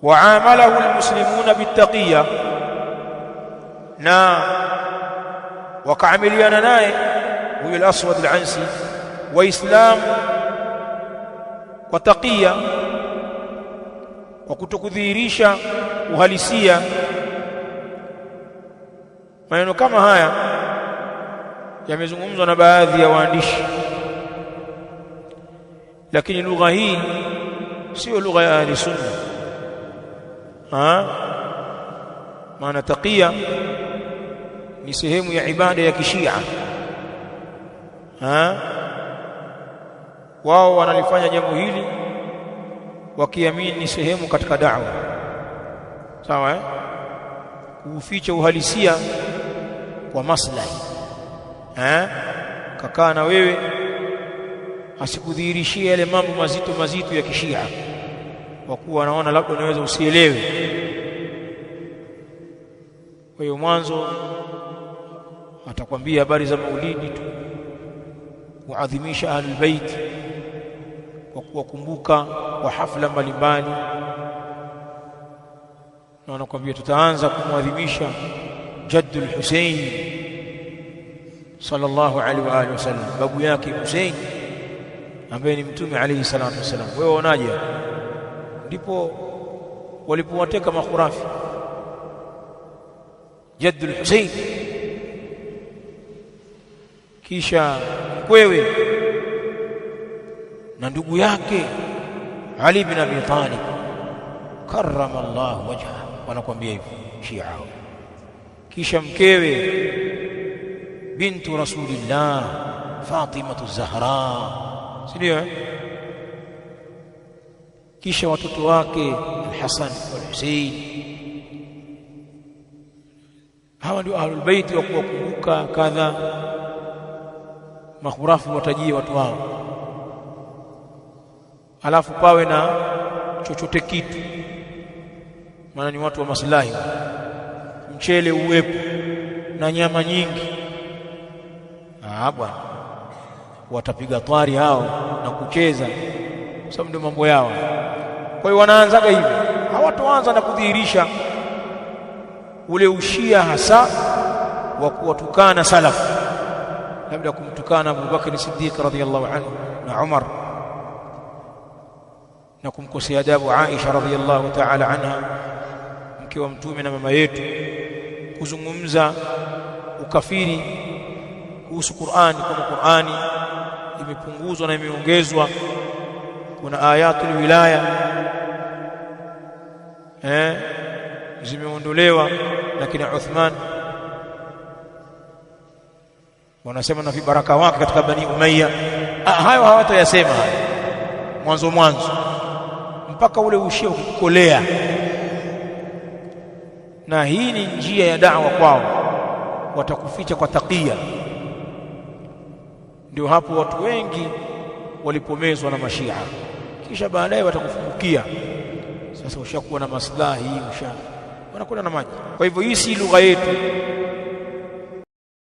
waamalahu almuslimuna bittaqiyya, na wakaamiliana naye huyo al-Aswad al-Ansi waislamu kwa taqiyya, kwa kutokudhihirisha uhalisia. Maneno kama haya yamezungumzwa na baadhi ya waandishi, lakini lugha hii sio lugha ya ahli sunna. Maana taqiyya ni sehemu ya ibada ya kishia. Wao wanalifanya jambo hili wakiamini ni sehemu katika da'wa, sawa kuficha uhalisia kwa maslahi. Kakaa na wewe asikudhihirishie yale mambo mazito mazito ya kishia, kwa kuwa anaona labda unaweza usielewe. Kwa hiyo mwanzo atakwambia habari za maulidi tu, kuadhimisha ahlul bait kwa kuwakumbuka kwa hafla mbalimbali, na anakuambia tutaanza kumwadhimisha Jaddul Hussein sallallahu alaihi wa alihi wasallam, babu yake Hussein ambaye ni mtume alayhi salatu wasallam. Wewe unaje? Ndipo walipowateka makhurafi Jaddul Hussein, kisha mkwewe na ndugu yake Ali bin Abi Talib karrama Allah wajha, wanakuambia hivyo Shia. Kisha mkewe bintu Rasulillah Fatima az-Zahra, si ndio? Kisha watoto wake Al-Hasan wal-Husayn. Hawa ndio ahlul bait wa kuwakumbuka kadha. Makhurafu watajie watu wao, alafu pawe na chochote kitu, maana ni watu wa maslahi, mchele uwepo na nyama nyingi. Bwana, watapiga twari hao na kucheza, sababu ndio mambo yao. Kwa hiyo wanaanzaga hivi, hawatoanza na kudhihirisha ule ushia hasa wa kuwatukana salafu, labda kumtukana Abu Bakr Siddiq radhiyallahu anhu na Umar, na kumkosea adabu Aisha radhiyallahu ta'ala anha, mke wa mtume na mama yetu, kuzungumza ukafiri kuhusu Qur'ani, kama Qur'ani imepunguzwa na imeongezwa. Kuna ayatul wilaya zimeondolewa na kina Uthman, wanasema na vibaraka wake katika Bani Umayya. Hayo hawatayasema mwanzo mpaka ule ushia ukikolea, na hii ni njia ya da'wa kwao, watakuficha kwa taqiyya. Ndio hapo watu wengi walipomezwa na mashia, kisha baadaye watakufungukia. Sasa ushakuwa na maslahi, wanakwenda na maji. Kwa hivyo hii si lugha yetu,